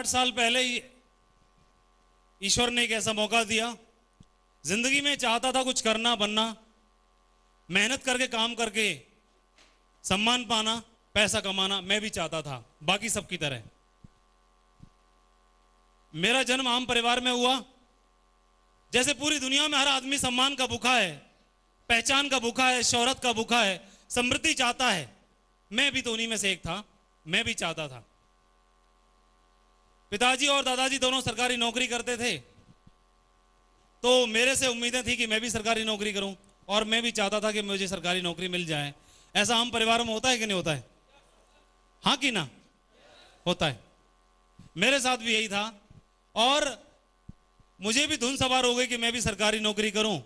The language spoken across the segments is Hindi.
साल पहले ही ईश्वर ने एक ऐसा मौका दिया। जिंदगी में चाहता था कुछ करना बनना, मेहनत करके काम करके सम्मान पाना, पैसा कमाना मैं भी चाहता था बाकी सबकी तरह। मेरा जन्म आम परिवार में हुआ। जैसे पूरी दुनिया में हर आदमी सम्मान का भूखा है, पहचान का भूखा है, शोहरत का भूखा है, समृद्धि चाहता है, मैं भी तो उन्हीं में से एक था। मैं भी चाहता था। पिताजी और दादाजी दोनों सरकारी नौकरी करते थे, तो मेरे से उम्मीदें थी कि मैं भी सरकारी नौकरी करूं, और मैं भी चाहता था कि मुझे सरकारी नौकरी मिल जाए। ऐसा हम परिवारों में होता है कि नहीं होता है? हाँ कि ना? होता है। मेरे साथ भी यही था, और मुझे भी धुन सवार हो गई कि मैं भी सरकारी नौकरी करूं,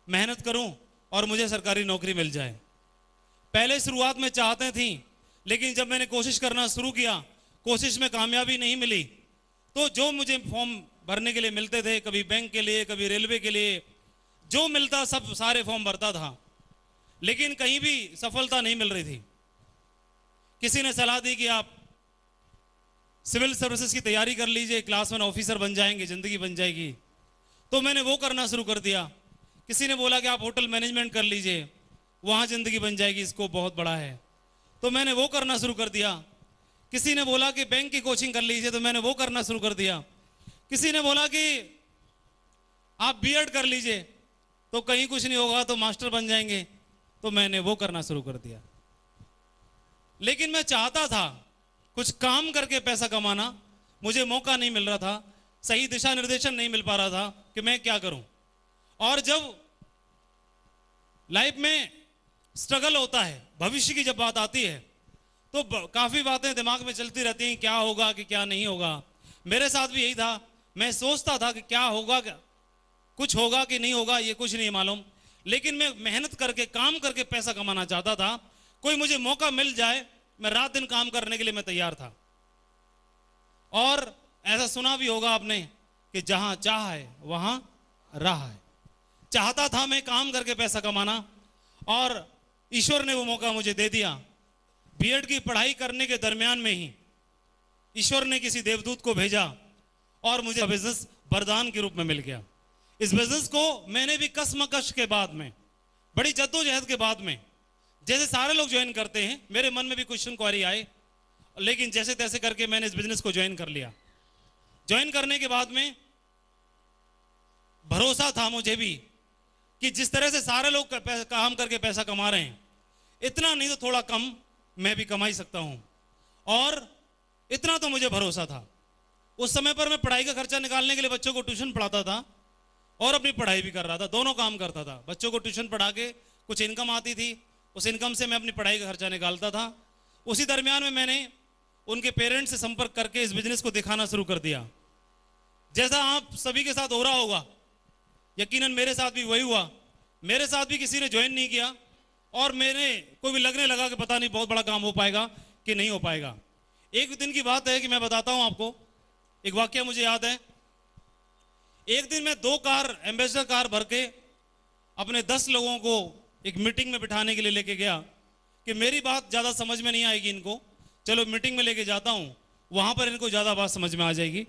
मेहनत करूं और मुझे सरकारी नौकरी मिल जाए। पहले शुरुआत में चाहते थी, लेकिन जब मैंने कोशिश करना शुरू किया, कोशिश में कामयाबी नहीं मिली, तो जो मुझे फॉर्म भरने के लिए मिलते थे, कभी बैंक के लिए, कभी रेलवे के लिए, जो मिलता सब सारे फॉर्म भरता था, लेकिन कहीं भी सफलता नहीं मिल रही थी। किसी ने सलाह दी कि आप सिविल सर्विसेज की तैयारी कर लीजिए, क्लास 1 ऑफिसर बन जाएंगे, जिंदगी बन जाएगी। तो मैंने वो करना शुरू कर दिया। किसी ने बोला कि आप होटल मैनेजमेंट कर लीजिए, वहां जिंदगी बन जाएगी, स्कोप बहुत बड़ा है, तो मैंने वो करना शुरू कर दिया। किसी ने बोला कि बैंक की कोचिंग कर लीजिए, तो मैंने वो करना शुरू कर दिया। किसी ने बोला कि आप बीएड कर लीजिए, तो कहीं कुछ नहीं होगा, तो मास्टर बन जाएंगे, तो मैंने वो करना शुरू कर दिया। लेकिन मैं चाहता था कुछ काम करके पैसा कमाना, मुझे मौका नहीं मिल रहा था, सही दिशा निर्देशन नहीं मिल पा रहा था कि मैं क्या करूं। और जब लाइफ में स्ट्रगल होता है, भविष्य की जब बात आती है, तो काफी बातें दिमाग में चलती रहती हैं, क्या होगा कि क्या नहीं होगा। मेरे साथ भी यही था। मैं सोचता था कि क्या होगा, क्या कुछ होगा कि नहीं होगा, ये कुछ नहीं मालूम, लेकिन मैं मेहनत करके काम करके पैसा कमाना चाहता था। कोई मुझे मौका मिल जाए, मैं रात दिन काम करने के लिए मैं तैयार था। और ऐसा सुना भी होगा आपने कि जहां चाह है वहां राह है। चाहता था मैं काम करके पैसा कमाना, और ईश्वर ने वो मौका मुझे दे दिया। बीएड की पढ़ाई करने के दरमियान में ही ईश्वर ने किसी देवदूत को भेजा, और मुझे बिजनेस वरदान के रूप में मिल गया। इस बिजनेस को मैंने भी कसमकश के बाद में, बड़ी जद्दोजहद के बाद में, जैसे सारे लोग ज्वाइन करते हैं, मेरे मन में भी क्वेश्चन क्वेरी आए, लेकिन जैसे तैसे करके मैंने इस बिजनेस को ज्वाइन कर लिया। ज्वाइन करने के बाद में भरोसा था मुझे भी कि जिस तरह से सारे लोग काम करके पैसा कमा रहे हैं, इतना नहीं तो थोड़ा कम मैं भी कमा ही सकता हूं। और इतना तो मुझे भरोसा था। उस समय पर मैं पढ़ाई का खर्चा निकालने के लिए बच्चों को ट्यूशन पढ़ाता था और अपनी पढ़ाई भी कर रहा था, दोनों काम करता था। बच्चों को ट्यूशन पढ़ा के कुछ इनकम आती थी, उस इनकम से मैं अपनी पढ़ाई का खर्चा निकालता था। उसी दरमियान में मैंने उनके पेरेंट्स से संपर्क करके इस बिजनेस को दिखाना शुरू कर दिया। जैसा आप सभी के साथ हो रहा होगा, यकीनन मेरे साथ भी वही हुआ। मेरे साथ भी किसी ने ज्वाइन नहीं किया, और मेरे को भी लगने लगा कि पता नहीं बहुत बड़ा काम हो पाएगा कि नहीं हो पाएगा। एक दिन की बात है कि मैं बताता हूं आपको, एक वाकया मुझे याद है। एक दिन मैं 2 कार, एम्बेसडर कार भर के अपने 10 लोगों को एक मीटिंग में बिठाने के लिए लेके गया कि मेरी बात ज़्यादा समझ में नहीं आएगी इनको, चलो मीटिंग में लेके जाता हूं, वहां पर इनको ज़्यादा बात समझ में आ जाएगी।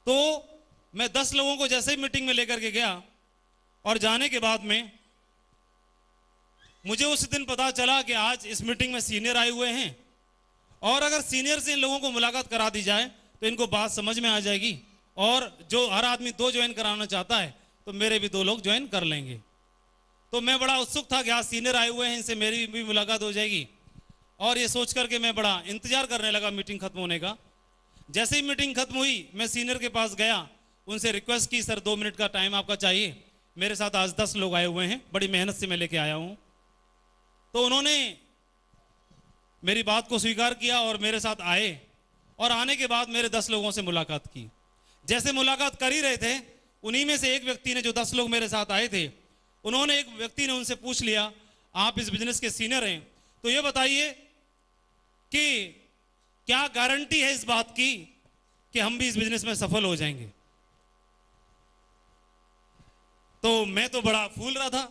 तो मैं 10 लोगों को जैसे ही मीटिंग में लेकर के गया, और जाने के बाद में मुझे उस दिन पता चला कि आज इस मीटिंग में सीनियर आए हुए हैं, और अगर सीनियर से इन लोगों को मुलाकात करा दी जाए तो इनको बात समझ में आ जाएगी, और जो हर आदमी 2 ज्वाइन कराना चाहता है तो मेरे भी 2 लोग ज्वाइन कर लेंगे। तो मैं बड़ा उत्सुक था कि आज सीनियर आए हुए हैं, इनसे मेरी भी मुलाकात हो जाएगी, और ये सोच करके मैं बड़ा इंतजार करने लगा मीटिंग खत्म होने का। जैसे ही मीटिंग खत्म हुई, मैं सीनियर के पास गया, उनसे रिक्वेस्ट की, सर 2 मिनट का टाइम आपका चाहिए, मेरे साथ आज 10 लोग आए हुए हैं, बड़ी मेहनत से मैं लेके आया हूं। तो उन्होंने मेरी बात को स्वीकार किया और मेरे साथ आए, और आने के बाद मेरे 10 लोगों से मुलाकात की। जैसे मुलाकात कर ही रहे थे, उन्हीं में से एक व्यक्ति ने, जो 10 लोग मेरे साथ आए थे, उन्होंने, एक व्यक्ति ने उनसे पूछ लिया, आप इस बिजनेस के सीनियर हैं, तो ये बताइए कि क्या गारंटी है इस बात की कि हम भी इस बिजनेस में सफल हो जाएंगे। तो मैं तो बड़ा फूल रहा था,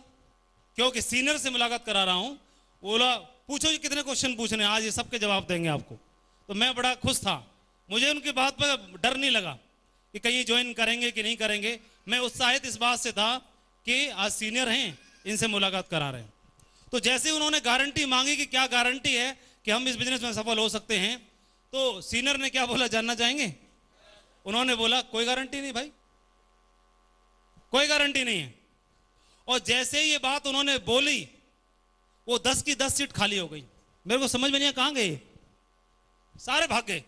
क्योंकि सीनियर से मुलाकात करा रहा हूं। बोला पूछो जी कितने क्वेश्चन पूछने, आज ये सबके जवाब देंगे आपको। तो मैं बड़ा खुश था, मुझे उनकी बात पर डर नहीं लगा कि कहीं ज्वाइन करेंगे कि नहीं करेंगे। मैं उत्साहित इस बात से था कि आज सीनियर हैं, इनसे मुलाकात करा रहे हैं। तो जैसे उन्होंने गारंटी मांगी कि क्या गारंटी है कि हम इस बिजनेस में सफल हो सकते हैं, तो सीनियर ने क्या बोला जानना चाहेंगे? उन्होंने बोला कोई गारंटी नहीं भाई, कोई गारंटी नहीं है। और जैसे ही ये बात उन्होंने बोली, वो 10 की 10 सीट खाली हो गई। मेरे को समझ में नहीं आया कहां गए, सारे भाग गए।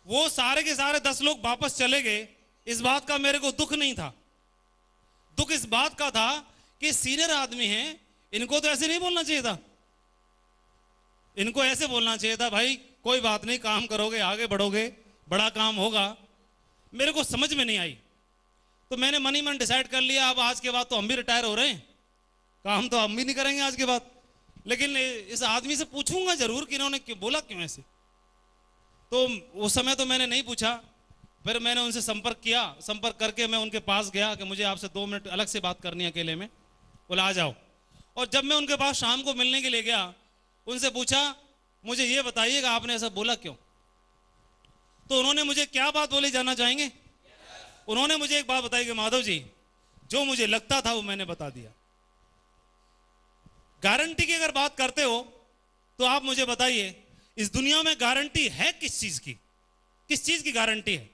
वो सारे के सारे 10 लोग वापस चले गए। इस बात का मेरे को दुख नहीं था, दुख इस बात का था कि सीनियर आदमी हैं, इनको तो ऐसे नहीं बोलना चाहिए था। इनको ऐसे बोलना चाहिए था, भाई कोई बात नहीं, काम करोगे, आगे बढ़ोगे, बड़ा काम होगा। मेरे को समझ में नहीं आई। तो मैंने मन ही मन डिसाइड कर लिया, अब आज के बाद तो हम भी रिटायर हो रहे हैं, काम तो हम भी नहीं करेंगे आज के बाद। लेकिन इस आदमी से पूछूंगा जरूर कि इन्होंने क्यों बोला, क्यों ऐसे। तो उस समय तो मैंने नहीं पूछा, फिर मैंने उनसे संपर्क किया। संपर्क करके मैं उनके पास गया कि मुझे आपसे 2 मिनट अलग से बात करनी है अकेले में। बोला आ जाओ। और जब मैं उनके पास शाम को मिलने के लिए गया, उनसे पूछा मुझे ये बताइएगा आपने ऐसा बोला क्यों। तो उन्होंने मुझे क्या बात बोली जानना चाहेंगे? उन्होंने मुझे एक बात बताई कि माधव जी, जो मुझे लगता था वो मैंने बता दिया। गारंटी की अगर बात करते हो तो आप मुझे बताइए, इस दुनिया में गारंटी है किस चीज की? किस चीज की गारंटी है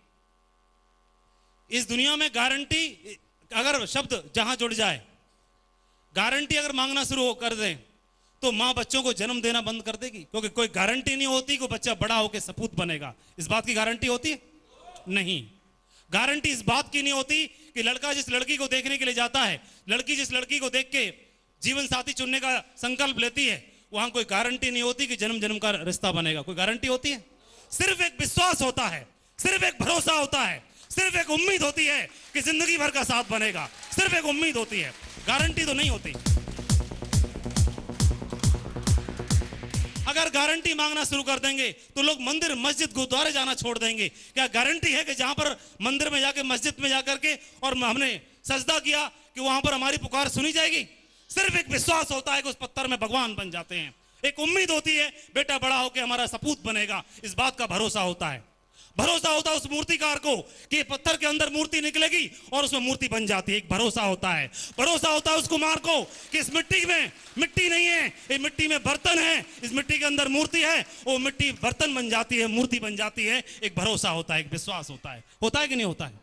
इस दुनिया में? गारंटी अगर शब्द जहां जुड़ जाए, गारंटी अगर मांगना शुरू कर दें तो मां बच्चों को जन्म देना बंद कर देगी, क्योंकि कोई गारंटी नहीं होती कि बच्चा बड़ा होकर सपूत बनेगा। इस बात की गारंटी होती है? नहीं। गारंटी इस बात की नहीं होती कि लड़का जिस लड़की को देखने के लिए जाता है, लड़की जिस लड़की को देख के जीवन साथी चुनने का संकल्प लेती है, वहां कोई गारंटी नहीं होती कि जन्म जन्म का रिश्ता बनेगा। कोई गारंटी होती है? सिर्फ एक विश्वास होता है, सिर्फ एक भरोसा होता है, सिर्फ एक उम्मीद होती है कि जिंदगी भर का साथ बनेगा। सिर्फ एक उम्मीद होती है, गारंटी तो नहीं होती। अगर गारंटी मांगना शुरू कर देंगे तो लोग मंदिर, मस्जिद, गुरुद्वारे जाना छोड़ देंगे। क्या गारंटी है कि जहां पर मंदिर में जाके, मस्जिद में जाकर के और हमने सजदा किया कि वहां पर हमारी पुकार सुनी जाएगी? सिर्फ एक विश्वास होता है कि उस पत्थर में भगवान बन जाते हैं। एक उम्मीद होती है बेटा बड़ा होकर हमारा सपूत बनेगा। इस बात का भरोसा होता है। भरोसा होता है उस मूर्तिकार को कि पत्थर के अंदर मूर्ति निकलेगी और उसमें मूर्ति बन जाती है। एक भरोसा होता है। भरोसा होता है उस कुम्हार को कि इस मिट्टी में मिट्टी नहीं है, ये मिट्टी में बर्तन है, इस मिट्टी के अंदर मूर्ति है, वो मिट्टी बर्तन बन जाती है, मूर्ति बन जाती है। एक भरोसा होता है, एक विश्वास होता है। होता है कि नहीं होता है?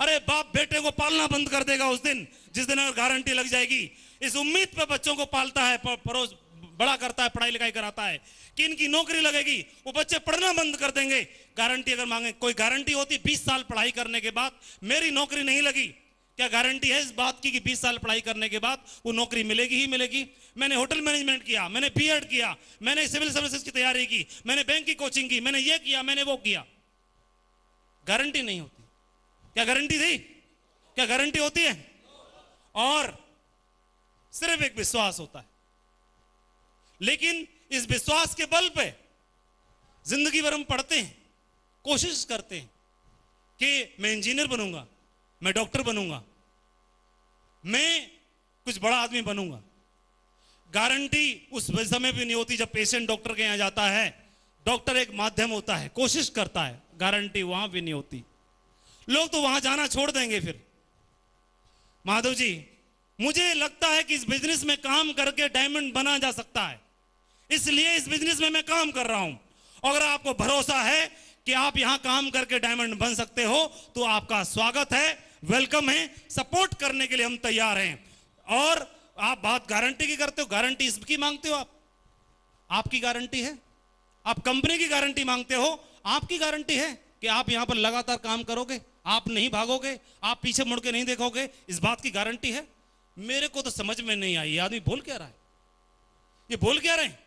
अरे बाप बेटे को पालना बंद कर देगा उस दिन जिस दिन अगर गारंटी लग जाएगी। इस उम्मीद पे बच्चों को पालता है, परोस बड़ा करता है, पढ़ाई लिखाई कराता है कि इनकी नौकरी लगेगी, वो बच्चे पढ़ना बंद कर देंगे। गारंटी अगर मांगे, कोई गारंटी होती 20 साल पढ़ाई करने के बाद मेरी नौकरी नहीं लगी, क्या गारंटी है इस बात की कि 20 साल पढ़ाई करने के बाद वो नौकरी मिलेगी ही मिलेगी? मैंने होटल मैनेजमेंट किया, मैंने बीएड किया, मैंने सिविल सर्विसेज की तैयारी की, मैंने बैंक की कोचिंग की, मैंने ये किया, मैंने वो किया, गारंटी नहीं होती। क्या गारंटी थी? क्या गारंटी होती है? और सिर्फ एक विश्वास होता है। लेकिन इस विश्वास के बल पे जिंदगी भर हम पढ़ते हैं, कोशिश करते हैं कि मैं इंजीनियर बनूंगा, मैं डॉक्टर बनूंगा, मैं कुछ बड़ा आदमी बनूंगा। गारंटी उस समय भी नहीं होती जब पेशेंट डॉक्टर के यहां जाता है। डॉक्टर एक माध्यम होता है, कोशिश करता है, गारंटी वहां भी नहीं होती। लोग तो वहां जाना छोड़ देंगे। फिर माधव जी, मुझे लगता है कि इस बिजनेस में काम करके डायमंड बना जा सकता है, इसलिए इस बिजनेस में मैं काम कर रहा हूं। अगर आपको भरोसा है कि आप यहां काम करके डायमंड बन सकते हो तो आपका स्वागत है, वेलकम है, सपोर्ट करने के लिए हम तैयार हैं। और आप बात गारंटी की करते हो, गारंटी इसकी मांगते हो, आपकी गारंटी है। आप कंपनी की गारंटी मांगते हो, आपकी गारंटी है कि आप यहां पर लगातार काम करोगे, आप नहीं भागोगे, आप पीछे मुड़ के नहीं देखोगे, इस बात की गारंटी है। मेरे को तो समझ में नहीं आई, आदमी बोल क्या रहा है, ये बोल क्या रहे हैं?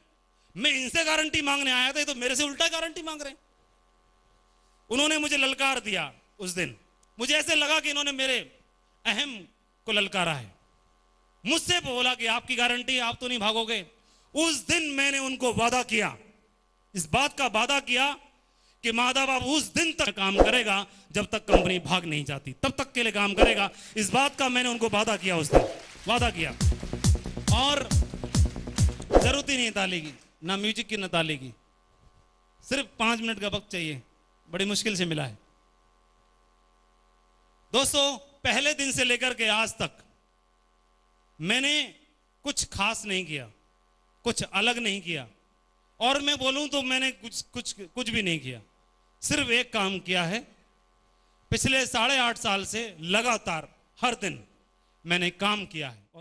मैं इनसे गारंटी मांगने आया था, ये तो मेरे से उल्टा गारंटी मांग रहे हैं। उन्होंने मुझे ललकार दिया उस दिन, मुझे ऐसे लगा कि इन्होंने मेरे अहम को ललकारा है। मुझसे बोला कि आपकी गारंटी, आप तो नहीं भागोगे। उस दिन मैंने उनको वादा किया, इस बात का वादा किया कि माधव बाबू उस दिन तक काम करेगा जब तक कंपनी भाग नहीं जाती, तब तक के लिए काम करेगा। इस बात का मैंने उनको वादा किया, उस दिन वादा किया। और जरूरत ही नहीं ताली की, ना म्यूजिक की, ना ताली की, सिर्फ 5 मिनट का वक्त चाहिए, बड़ी मुश्किल से मिला है। दोस्तों, पहले दिन से लेकर के आज तक मैंने कुछ खास नहीं किया, कुछ अलग नहीं किया, और मैं बोलूं तो मैंने कुछ भी नहीं किया। सिर्फ एक काम किया है, पिछले 8.5 साल से लगातार हर दिन मैंने काम किया है।